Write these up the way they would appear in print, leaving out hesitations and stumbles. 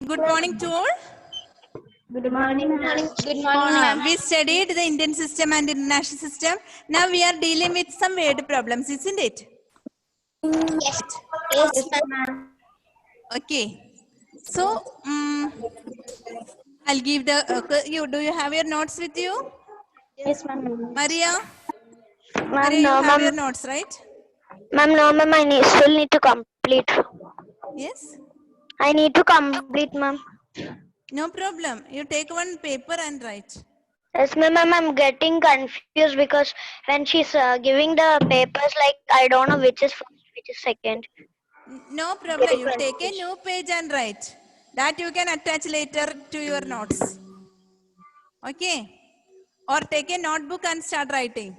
Good morning to all. Good morning, ma'am. Good morning, ma'am. We studied the Indian system and international system. Now we are dealing with some word problems, isn't it? Yes. Yes, ma'am. Okay. So, I'll give the, do you have your notes with you? Yes, ma'am. Maria? Ma'am, Maria, you no, have your ma'am. notes, right? Ma'am, no, ma'am. Still need to complete. Yes? I need to complete, ma'am. No problem. You take one paper and write. Yes, ma'am. I'm getting confused because when she's giving the papers, like I don't know which is first, which is second. No problem. You take a new page and write. That you can attach later to your notes. Okay? Or take a notebook and start writing.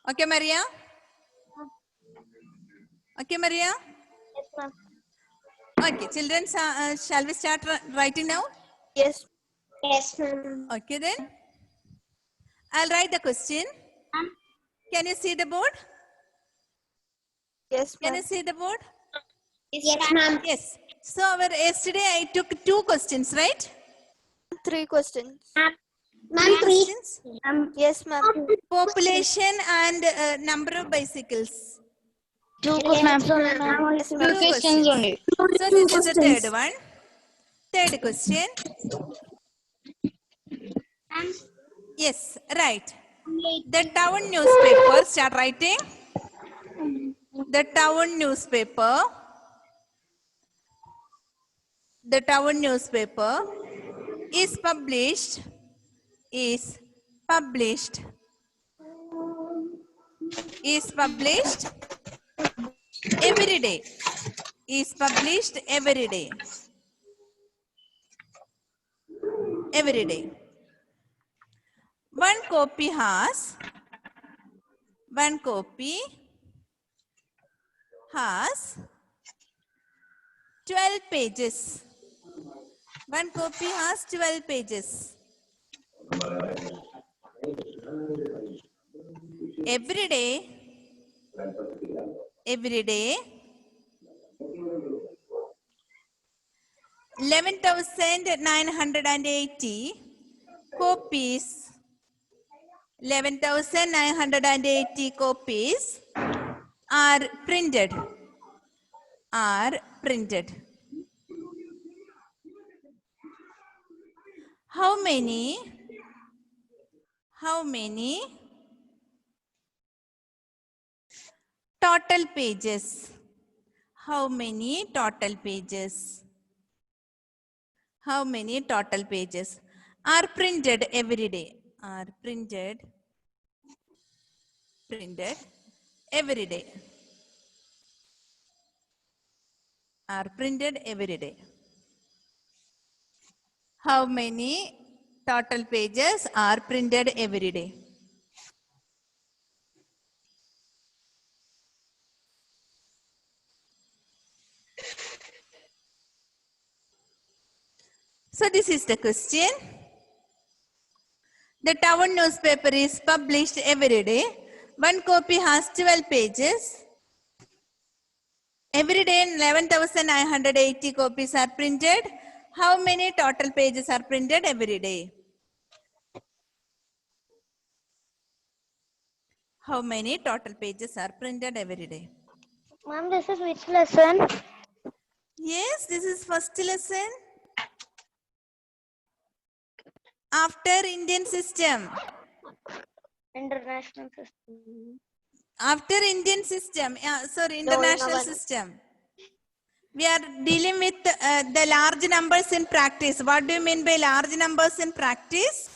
Okay, Maria? Okay, Maria? Yes, ma'am. Okay, children, shall we start writing now? Yes. Yes, ma'am. Okay, then. I'll write the question. Can you see the board? Yes, Can ma'am. you see the board? Yes, ma'am. Yes. So, yesterday I took 2 questions, right? 3 questions. Three questions. Yes, ma'am. Population and number of bicycles. 2 Yes, questions. ma'am. Yes, 2 ma'am. questions only. So, this is the third one. Third question. Yes, right. The town newspaper, start writing. The town newspaper. The town newspaper is published every day. Is published every day. Every day. One copy has 12 pages. One copy has 12 pages. Every day, 11,980 copies. 11,980 copies are printed. How many total pages? How many total pages? How many total pages are printed every day? Are printed every day. Are printed every day. How many total pages are printed every day? So this is the question. The town newspaper is published every day. One copy has 12 pages. Every day 11,980 copies are printed. How many total pages are printed every day? How many total pages are printed every day? Ma'am, this is which lesson? Yes, this is first lesson. After Indian system. International system. After Indian system, international system. We are dealing with the large numbers in practice. What do you mean by large numbers in practice?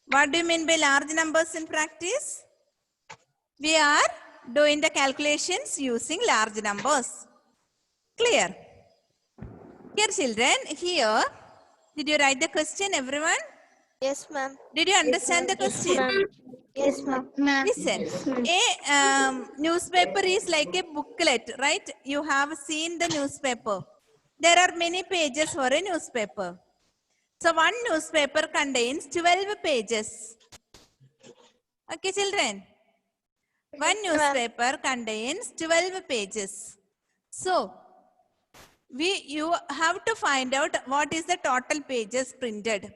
What do you mean by large numbers in practice? We are doing the calculations using large numbers. Clear? Here children, here, did you write the question everyone? Yes, ma'am. Did you understand the question? Yes, ma'am. Listen, a newspaper is like a booklet, right? You have seen the newspaper. There are many pages for a newspaper. So one newspaper contains 12 pages. Okay, children? One newspaper contains 12 pages. So, you have to find out what is the total pages printed.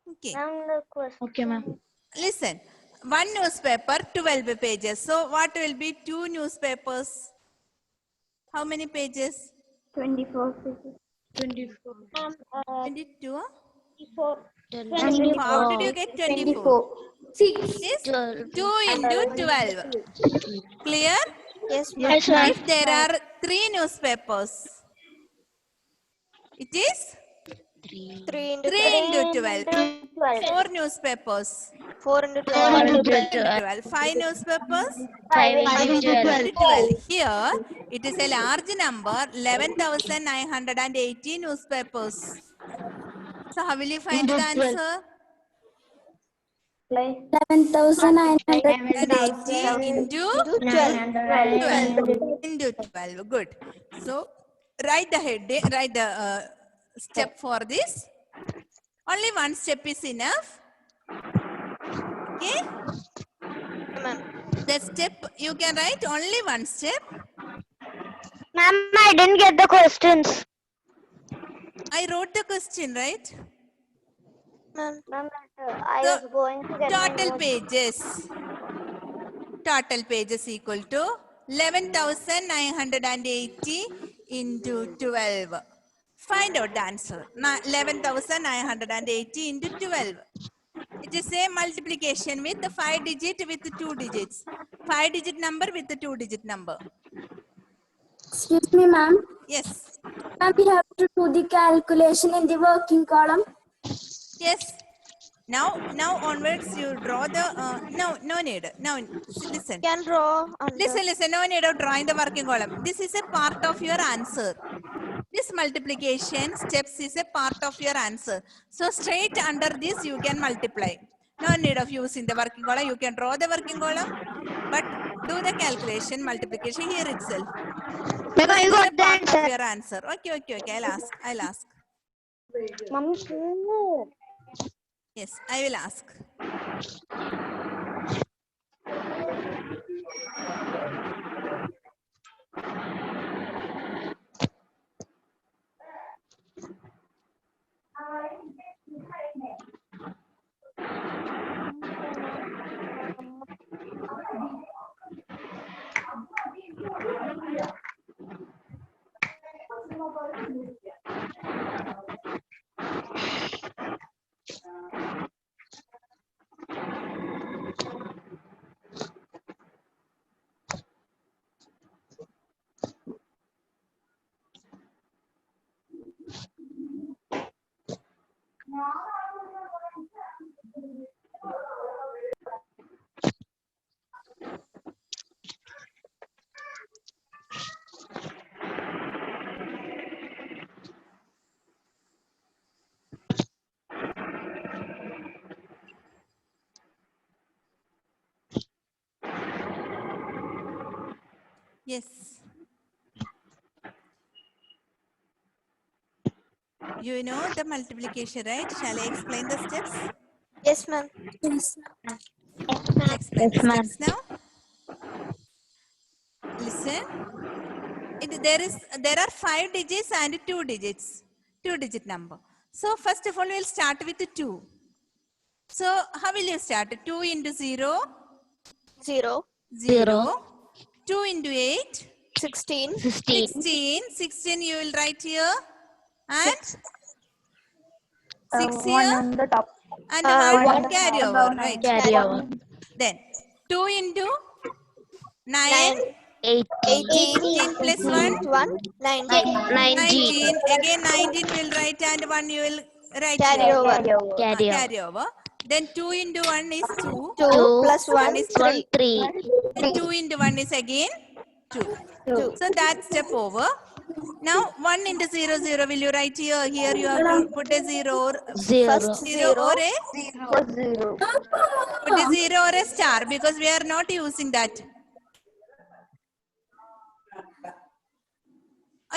Okay. Ma'am, the question. Okay, ma'am. Listen, one newspaper, 12 pages. So what will be two newspapers? How many pages? 24 pages. 24. 22? huh? 24. How did you get 24? 6. Is 12. 2 into 12. Clear? Yes, ma'am. Yes, ma'am. If there are 3 newspapers, it is 3 into 3 into 12. 4 newspapers. 4 into 4 12. into 12. 12. 5 newspapers. 5 into 12. Into 12. Here, it is a large number, 11,980 newspapers. So, how will you find the answer? 11,980 into 12. Into 12. Good. So, write the heading, write the step for this. Only one step is enough. Okay. Ma'am. The step you can write only one step. Ma'am, I didn't get the questions. I wrote the question, right? Ma'am. Ma'am, I So, was going to get my total notes. pages. Total pages equal to 11,980 into 12. Find out the answer. 11,980 into 12. It is a multiplication with the 5 digit with 2 digits. 5 digit number with the 2 digit number. Excuse me, ma'am. Yes. Ma'am, we have to do the calculation in the working column. Yes. Now onwards you draw the no need. Now listen. Can draw under. Listen, no need of drawing the working column. This is a part of your answer. This multiplication steps is a part of your answer. So straight under this you can multiply. No need of using the working column. You can draw the working column, but do the calculation, multiplication here itself. Ma'am, I This is a got the part of answer. your answer. Okay. I'll ask. Ma'am, Yes, I will ask. Yes. You know the multiplication, right? Shall I explain the steps? Yes, ma'am. I'll explain the steps now. Listen. There are 5 digits and 2 digits. 2-digit number. So first of all, we'll start with 2. So how will you start? 2 into 0? 0. 0. 2 into 8? 16. 16 you will write here. And 6 One here. on the top. And one 1 carry over, right? Carry over. Then 2 into 9? 18. 18 plus 1? 19. 19. Again 19 will write and 1 you will write Carry here. over. Carry over. Then 2 into 1 is 2. 2 plus 1 is 1, 3. 3. Then 2 into 1 is again 2. 2. So that step over. Now 1 into 0, 0 will you write here? Here you have to put a 0 or 0. First 0 or a 0. put a 0 or a star because we are not using that.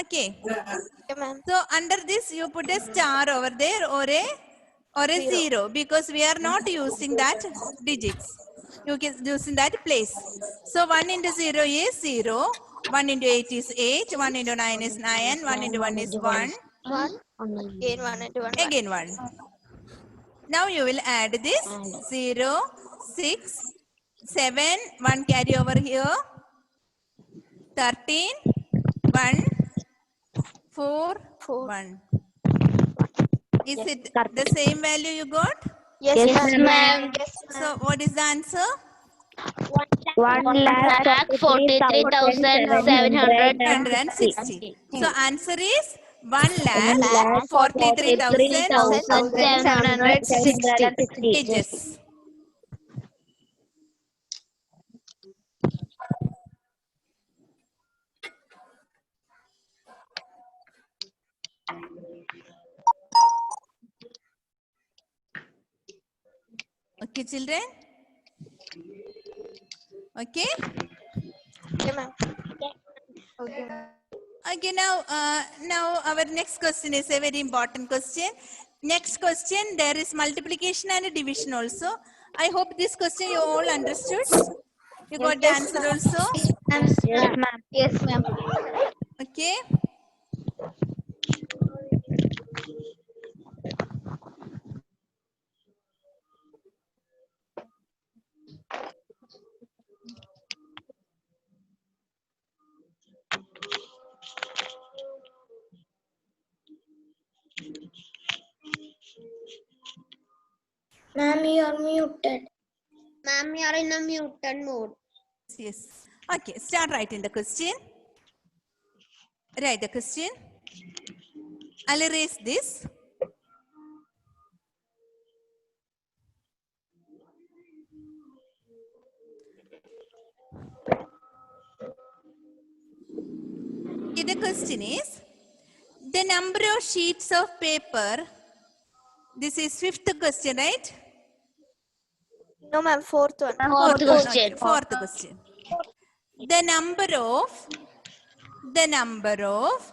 Okay. Okay, ma'am. So under this you put a star over there or a 0 because we are not using that digits. You can using that place. So 1 into 0 is 0. 1 into 8 is 8. 1 into 9 is 9. 1 into 1 is 1. 1. Again 1 into 1. Again 1. Now you will add this 0, 6, 7, 1 carry over here, 13, 1, 4, 4. 1. Is it the same value you got? Yes, Yes, ma'am. ma'am. So what is the answer? 1,43,760. 160. So answer is 1,43,760 pages. Okay, children? Okay? Okay, ma'am. Okay, ma'am. Okay, now our next question is a very important question. Next question, there is multiplication and division also. I hope this question you all understood. You got the answer also. Yes, ma'am. Yes, ma'am. Okay. Ma'am, you are muted. Ma'am, you are in a muted mode. Yes. Okay, start writing the question. Write the question. I'll erase this. Okay, the question is, the number of sheets of paper, this is fifth question, right? No, ma'am. Fourth one. Fourth question. Okay, fourth question. The number of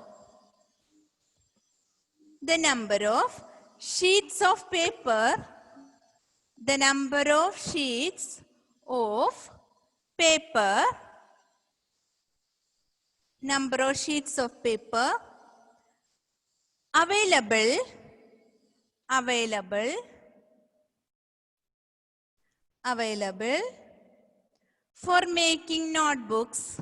sheets of paper, the number of sheets of paper, number of sheets of paper available for making notebooks,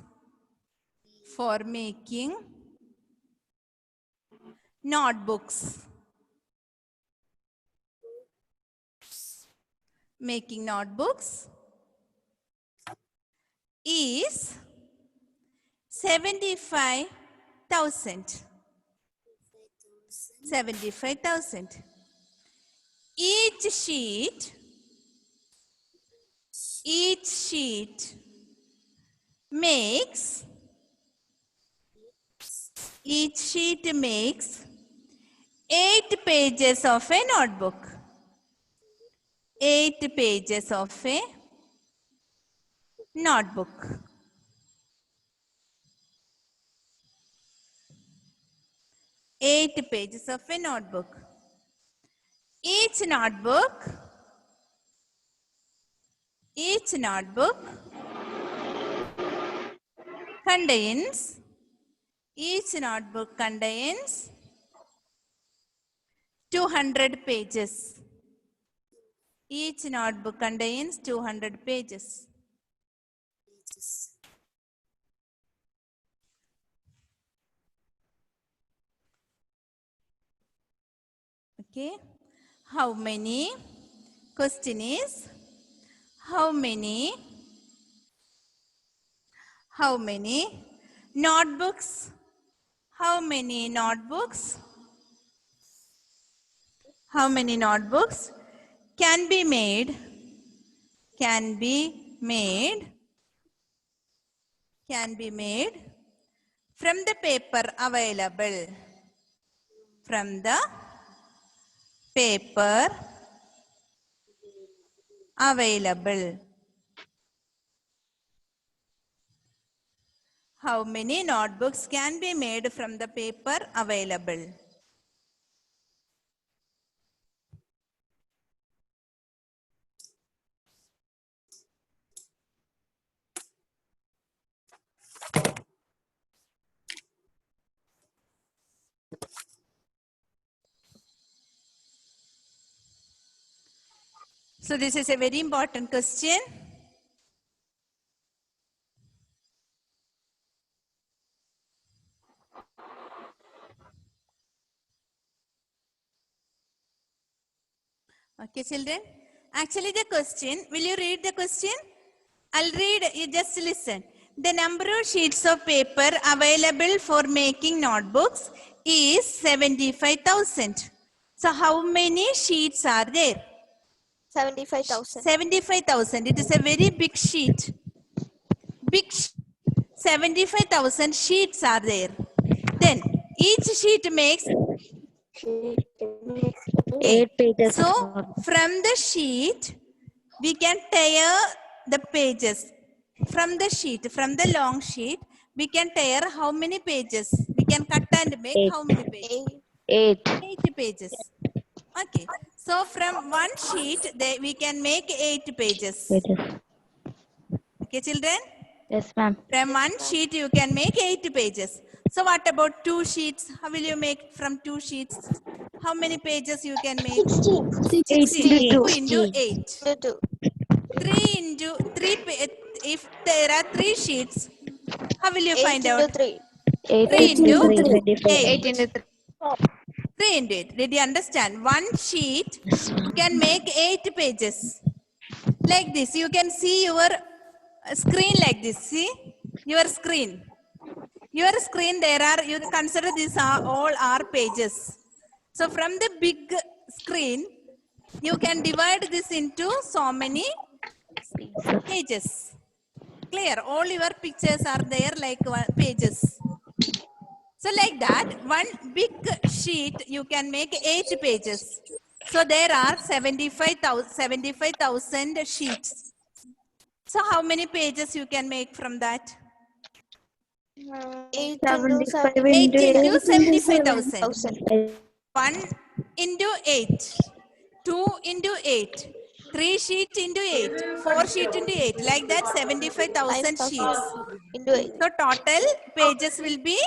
making notebooks is 75,000. 75,000. Each sheet makes 8 pages of a notebook. 8 pages of a notebook. 8 pages of a notebook. Each notebook contains 200 pages. Each notebook contains 200 pages. Okay. How many? Question is, how many notebooks? How many notebooks can be made from the paper available? From the paper available. How many notebooks can be made from the paper available? So this is a very important question. Okay, children. Actually, the question, will you read the question? I'll read, you just listen. The number of sheets of paper available for making notebooks is 75,000. So how many sheets are there? 75,000. 75,000. It is a very big sheet. 75,000 sheets are there. Then each sheet makes 8 pages. So from the sheet, we can tear the pages. From the sheet, from the long sheet, we can tear how many pages? We can cut and make Eight. how many pages? 8. 8 8 pages. Okay. So from one sheet, we can make 8 pages. pages. Okay, children? Yes, ma'am. From one sheet, you can make 8 pages. So what about 2 sheets? How will you make from 2 sheets? How many pages you can make? 16. 2 into 8. 2. 3 into 3. If there are 3 sheets, how will you 8 find into out? 3. 8 3 into 25. 8. 3 into 8. Did you understand? One sheet can make 8 pages. Like this. You can see your screen like this. See? Your screen. Your screen, there are, you consider these are all are pages. So from the big screen, you can divide this into so many pages. Clear? All your pictures are there like pages. So like that, one big sheet, you can make 8 pages. So there are 75,000 sheets. So how many pages you can make from that? 8 75 into 8 into 75,000. 75,000. 1 into 8. 2 into 8. 3 sheet into 8. 4 sheet into 8. Like that 75,000 sheets. Into 8. So total pages will be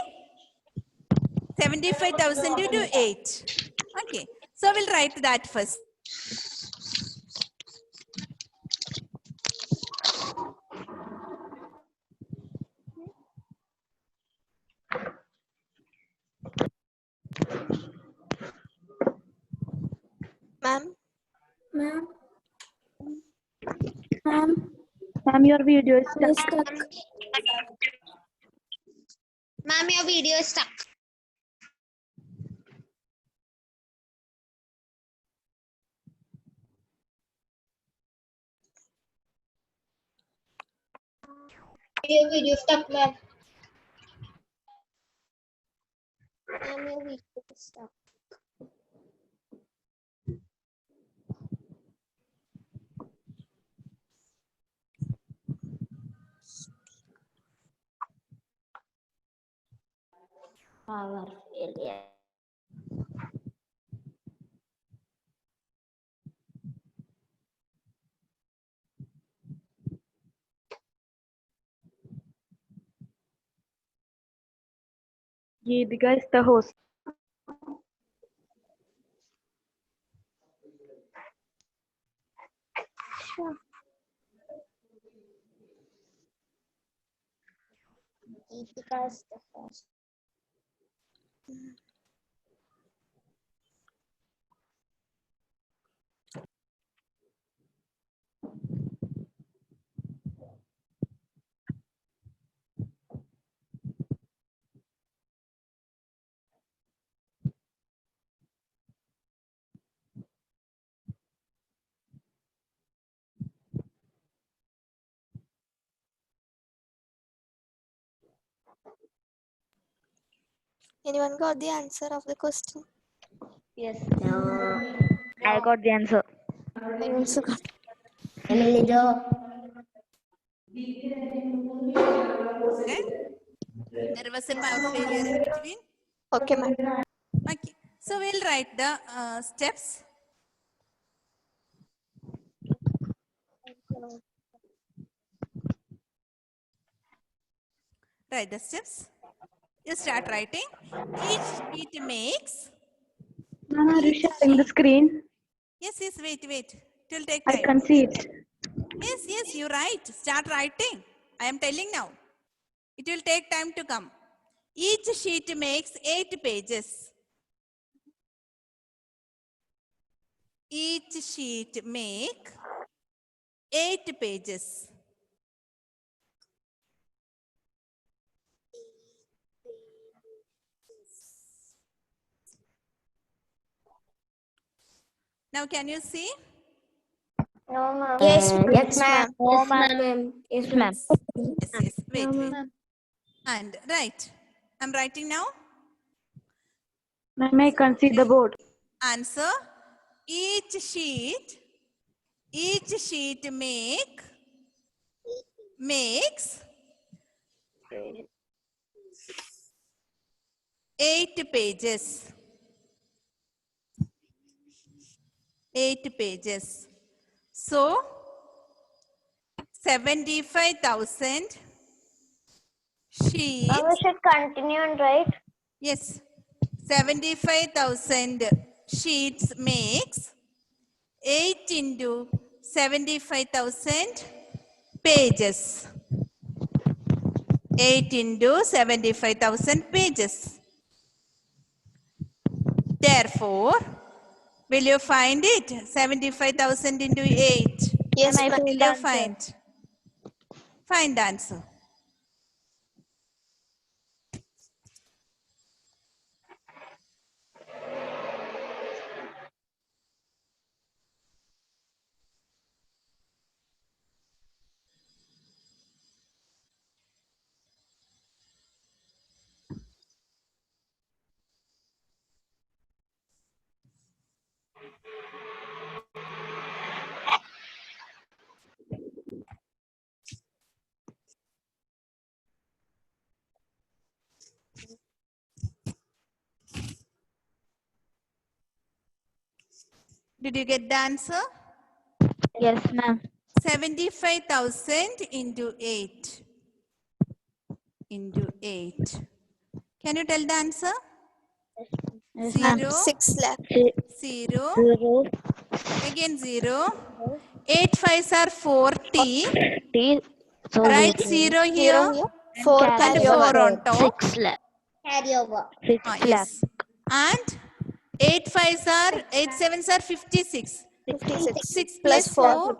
75,000 into 8. Okay. So we'll write that first. Ma'am, Ma'am. Ma'am. Ma'am, your video is I'm stuck. Ma'am, your video is stuck. Your video stuck, ma'am. Ma'am, your video is stuck. Power failure. Geetika is the host. Geetika is the host. anyone got the answer of the question? Yes. I got the answer. I also got. Okay. There was a power failure in between. Okay, ma'am. Okay. So we'll write the steps. Write the steps. You start writing. Each sheet makes. Ma'am, are you sharing the screen? Yes, wait. It will take I time. can see it. Yes, you write. Start writing. I am telling now. It will take time to come. Each sheet makes 8 pages. Each sheet make 8 pages. Now can you see? No, ma'am. Yes, Yes, ma'am. ma'am. Yes, ma'am. Yes, ma'am. Yes. Wait. ma'am. And write. I'm writing now. Ma'am, I can see the board. Answer. Each sheet makes 8 pages. 8 pages. So 75,000 sheets. Now we should continue and write. Yes. 75,000 sheets makes 8 into 75,000 pages. 8 into 75,000 pages. Therefore, will you find it? 75,000 into 8. Yes, Ma'am, I ma'am. Will found you answer. find? Find the answer. Did you get the answer? Yes, ma'am. 75,000 into 8. Into 8. Can you tell the answer? Yes, ma'am. 0, 6 lakh. 0, 0, again 0. 8 5s are 40. T. So Write we 0 0 here here. 4 and carry 4 over. on top. 6 lakh. Carry over. 6 Ah, lakh. yes. And 8 5s are 8 7s are 56. 56. 6 Plus plus 4. 4,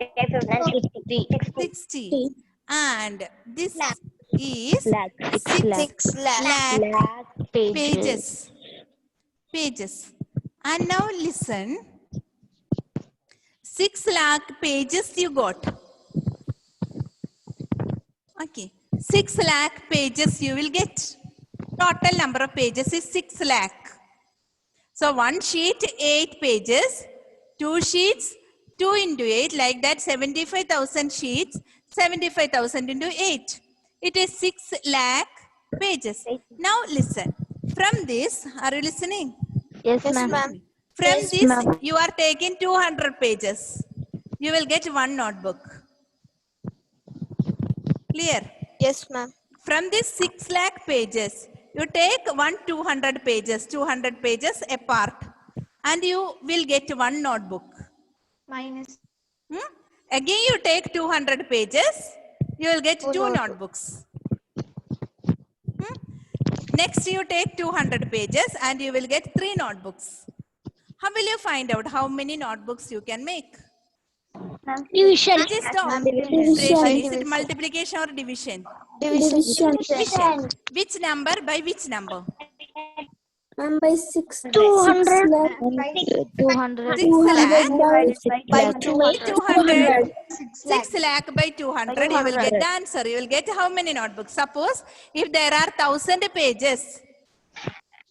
60 60. And this is lakh. 6 lakh. 6 lakh. lakh Lakh pages. pages. Pages. And now listen. 6 lakh pages you got. Okay. 6 lakh pages you will get. Total number of pages is 6 lakh. So one sheet 8 pages, 2 sheets 2 into 8, like that 75,000 sheets, 75,000 into 8. It is 6 lakh pages. Now listen. From this, are you listening? Yes, Yes, ma'am. ma'am. From Yes, this, ma'am. you are taking 200 pages. You will get one notebook. Clear? Yes, ma'am. From this 6 lakh pages, you take 200 pages apart, and you will get one notebook. Minus. Again, you take 200 pages, you will get Two two notebooks. notebooks. Next, you take 200 pages and you will get 3 notebooks. How will you find out how many notebooks you can make? Division. Which is top? Ma'am. Division. By Is it division. multiplication or division? Division. Division. Which number by which number? Ma'am, by 6 200. 6 lakh. 200. 6 lakh By by 200. 200. 6 lakh by 200, you will get the answer. You will get how many notebooks? Suppose if there are 1000 pages,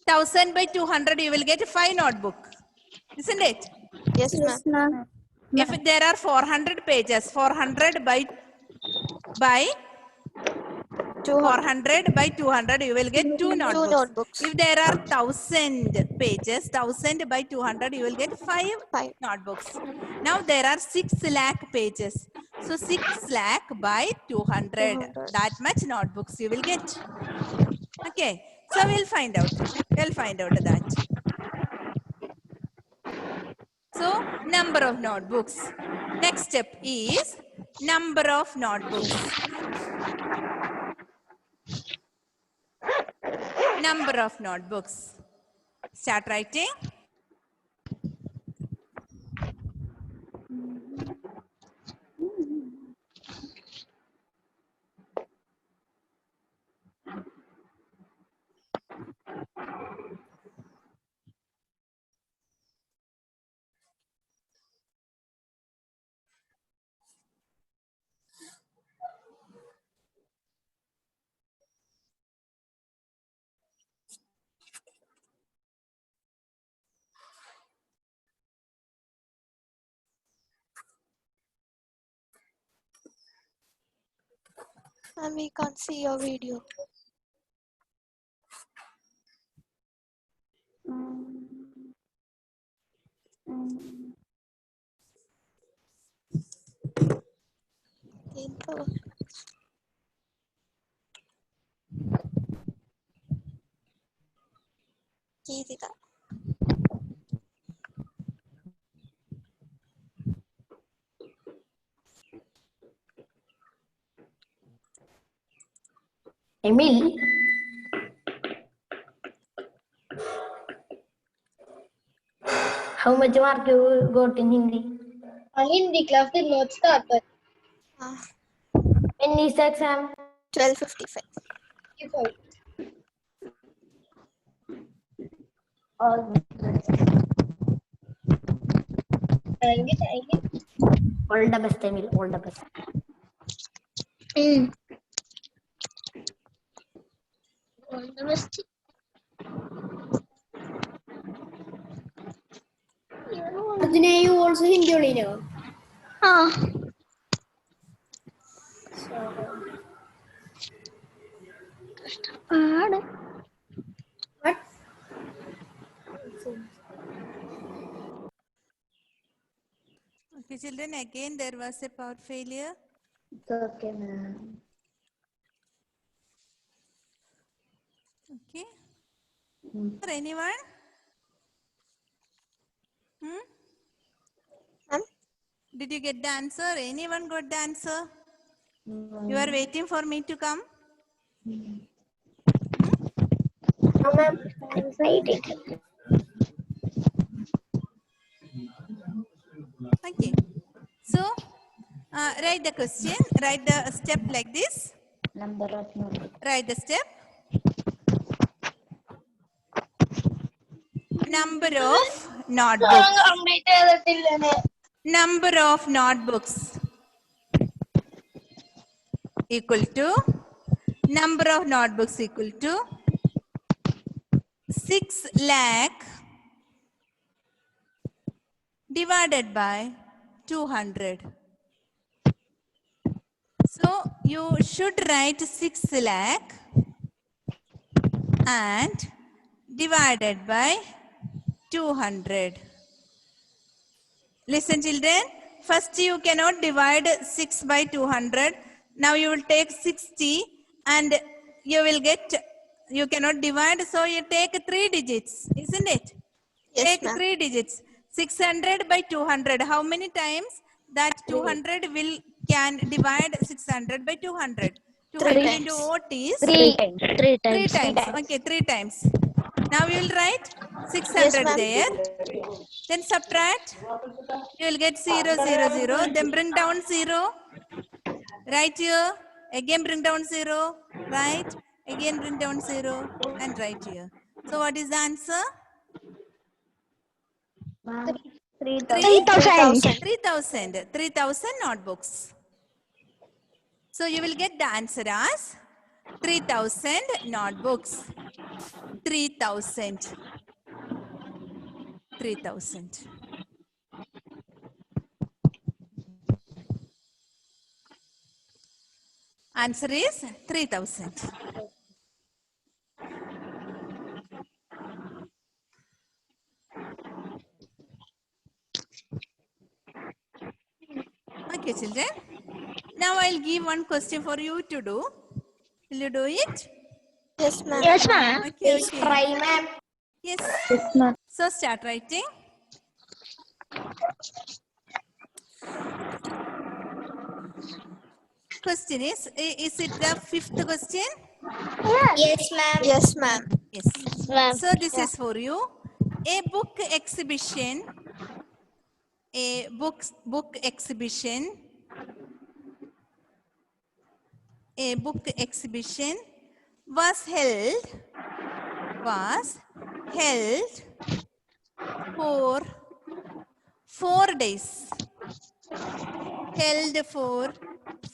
1000 by 200, you will get 5 notebook. Isn't it? Yes, ma'am. Yes, ma'am. If there are 400 pages, 400 by 400 by 200, you will get 2 notebooks. notebooks. If there are 1000 pages, 1000 by 200, you will get 5 5. notebooks. Now there are 6 lakh pages. So 6 lakh by 200. 200. That much notebooks you will get. Okay. So we'll find out. We'll find out that. So number of notebooks. Next step is number of notebooks. Number of notebooks. Start writing. And we can't see your video. Info. Geetika. Emil, how much mark you got in Hindi? Hindi class did not start, but When is the exam? 12:55. All the best, Emil. All the best. all the best. Arjuna, you also Hindi only know. What? Okay, children, again there was a power failure. It's okay, ma'am. Okay. For anyone? Ma'am? Did you get the answer? Anyone got the answer? You are waiting for me to come? No, ma'am. I'm waiting. Okay. So, write the question, write the step like this. Number of notebooks. Write the step. Number of notebooks. Number of notebooks equal to, number of notebooks equal to 6 lakh divided by 200. So you should write 6 lakh and divided by 200. Listen, children. First you cannot divide 6 by 200. Now you will take 60 and you will get, you cannot divide, so you take 3 digits, isn't it? Yes, Take ma'am. 3 digits. 600 by 200. How many times that 200 will can divide 600 by 200? 200 times. into what is? 3 times. 3 3 times. times. Okay, 3 times. Now you will write 600 Yes, ma'am. there. Then subtract. You will get 0, 0, 0. Then bring down 0. Write here. Again bring down 0. Right. Again bring down 0. And write here. So what is the answer? 3,000. 3,000 notebooks. So you will get the answer as 3,000 notebooks. 3,000. 3,000. Answer is 3,000. Okay, children. Now I'll give one question for you to do. Will you do it? Yes, ma'am. Yes, ma'am. Okay, okay. Try, ma'am. Yes. Yes, ma'am. So start writing. Question is it the fifth question? Yes, ma'am. Yes, ma'am. Yes. Ma'am. So this is for you. A book exhibition. A book exhibition. A book exhibition was held for 4 days. Held for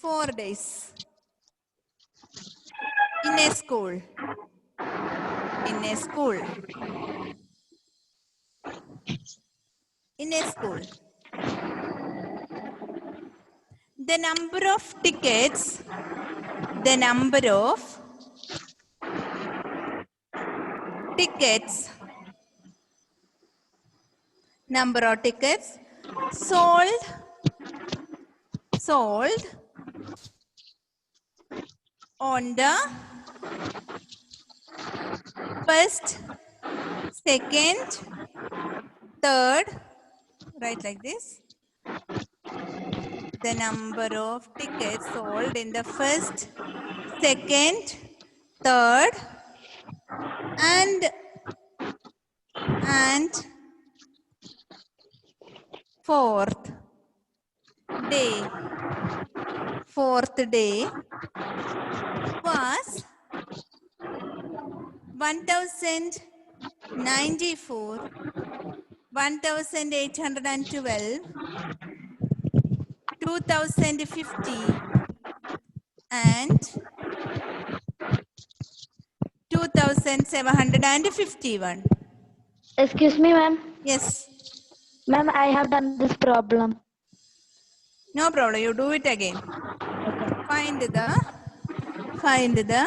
4 days in a school. In a school. In a school. The number of tickets. The number of tickets. Number of tickets sold on the first, second, third, right, like this. The number of tickets sold in the first, second, third, and fourth day. Fourth day was 1094, 1812, 2050, and 2751. Excuse me, ma'am. Yes, Ma'am, I have done this problem. no problem. You do it again. Find the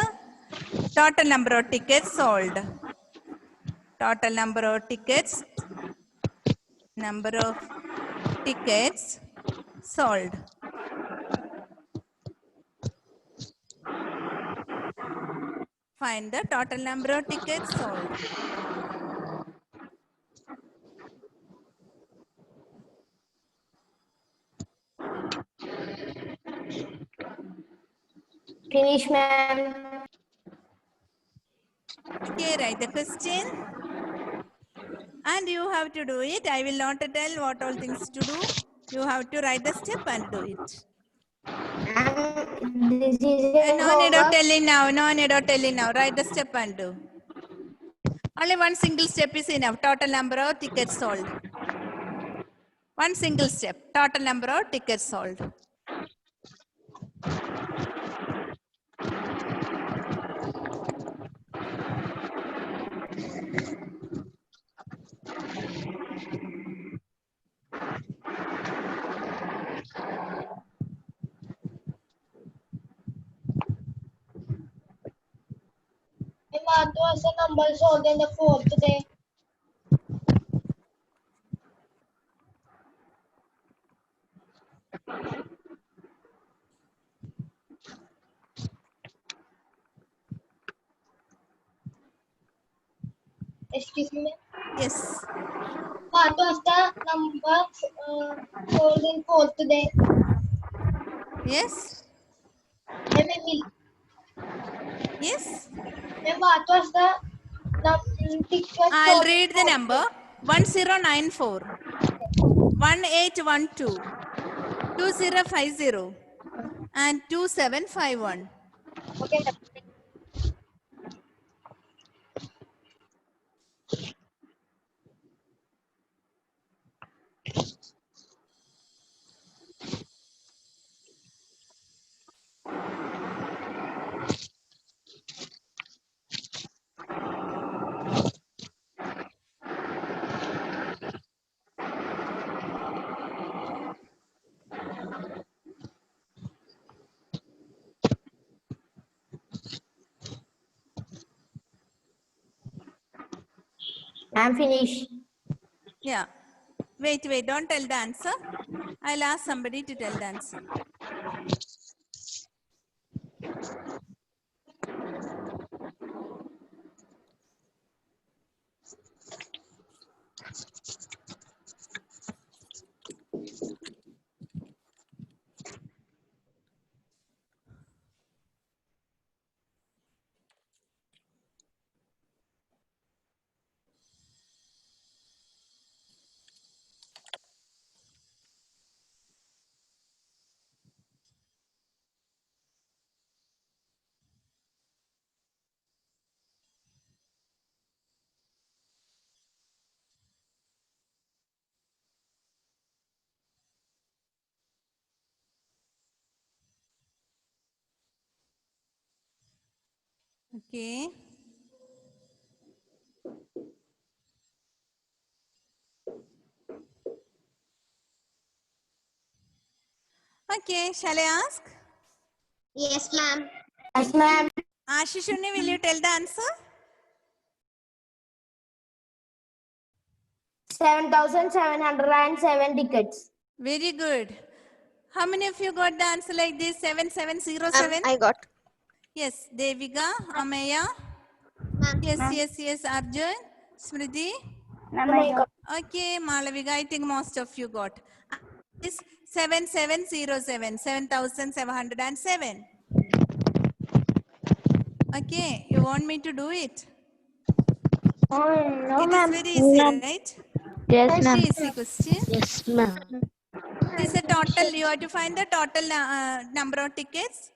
total number of tickets sold. Total number of tickets. Number of tickets sold. Find the total number of tickets sold. Finish, ma'am. Here write the question. And you have to do it. I will not tell what all things to do. You have to write the step and do it. This is a And no need of homework. telling now. No need of telling now. Write the step and do. Only one single step is enough. Total number of tickets sold. One single step. Total number of tickets sold. What was the number sold in the fourth day? Excuse me, ma'am. Yes. What was the number sold in fourth day? Yes. Yes. Ma'am, what was the ticket I'll sold? read the number. 1094, 1812, 2050, and 2751. Okay, ma'am. I'm finished. Yeah. Wait, don't tell the answer. I'll ask somebody to tell the answer. Okay. Okay, shall I ask? Yes, ma'am. Yes, ma'am. Ashishuni, will you tell the answer? 7,707 tickets. Very good. How many of you got the answer like this? 7707? I got. Yes, Devika, Ameya. Yes, Arjun, Smriti. Okay, Malavika, I think most of you got. This 7707, 7707. Okay, you want me to do it? No, It is ma'am. very easy, right? Yes, Very ma'am. easy question. Yes, ma'am. It is a total, you have to find the total number of tickets.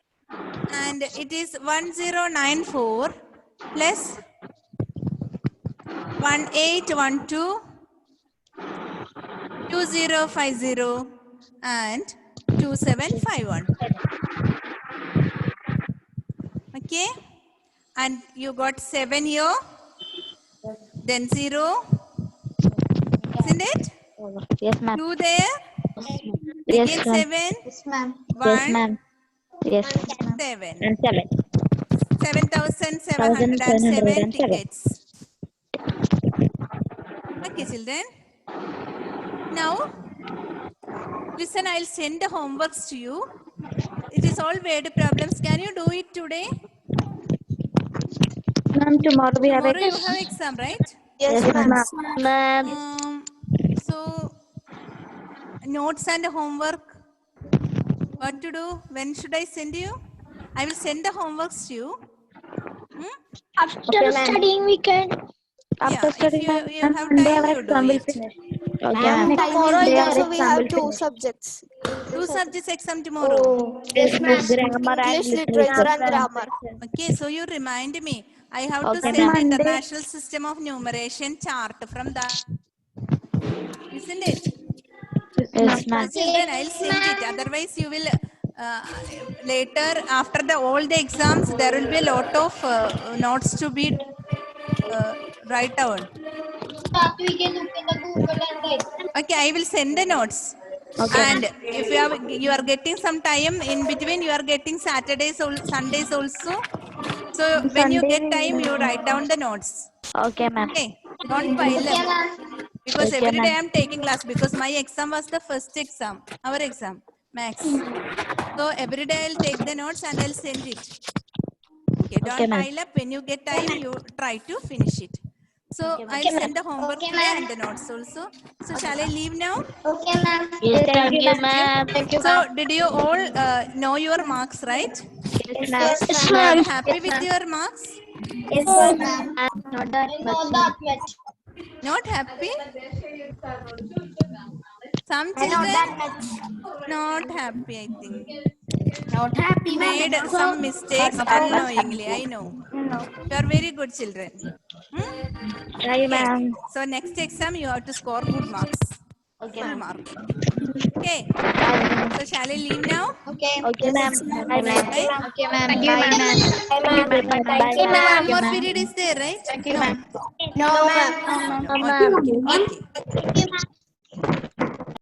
And it is 1094 plus 1812 2050 and 2751. Okay, and you got 7 here, then 0, isn't it? Yes, ma'am. 2 there, Yes, again ma'am. 7, Yes, ma'am. 1, Yes, ma'am. Yes. 7. And 7. 7,707 7,707. tickets. Okay, children. Now, listen, I'll send the homeworks to you. It is all word problems. Can you do it today? Ma'am, tomorrow we have Tomorrow you exam. have exam, right? Yes, Yes, ma'am. ma'am. Ma'am. So, notes and homework. What to do? When should I send you? I will send the homeworks to you. After studying, we can. After Yeah, if studying, you ma'am, have Sunday time, our you do exam will it. finish. Okay, ma'am. Tomorrow Sunday our also we exam have will 2 finish. subjects. 2 subjects exam tomorrow. Oh, Yes, ma'am. Grammar and English, literature and literature. grammar. Okay, so you remind me. I have to Okay, send ma'am. International System of Numeration chart from that. Isn't it? Yes, ma'am. So children, I'll send it. Otherwise, you will later after all the exams, there will be a lot of notes to be write down. That we can look in the Google and write. Okay, I will send the notes. Okay, And ma'am. if you are getting some time in between, you are getting Saturdays, Sundays also. So when you Sunday get time, you write down the notes. Okay, ma'am. Okay, don't pile Okay, up. ma'am. Because Okay, every day ma'am. I'm taking class because my exam was the first exam, our exam, max. So every day I'll take the notes and I'll send it. Okay, Okay, don't ma'am. pile up. When you get time, you try to finish it. So I'll send the homework Okay, today ma'am. and the notes also. So shall I leave now? Okay, ma'am. Yes, Thank thank you, you, ma'am. ma'am. So did you all know your marks, right? Yes, ma'am. Yes, You are ma'am. happy with your marks? Yes, ma'am. Not that Not that much. Not happy? Some not children that much. not happy, I think. Not happy, ma'am. Made some mistakes unknowingly, I know. You are very good children. Thank you, Okay. ma'am. So next exam you have to score good marks. Full mark. Okay. So shall I leave now? Okay. Okay, ma'am. Bye, ma'am. Bye. Okay, ma'am. Okay, ma'am. Thank you, ma'am. Bye, No, ma'am. one more period is there, right? No. No, ma'am. No, Okay. ma'am. Okay. Thank you, ma'am.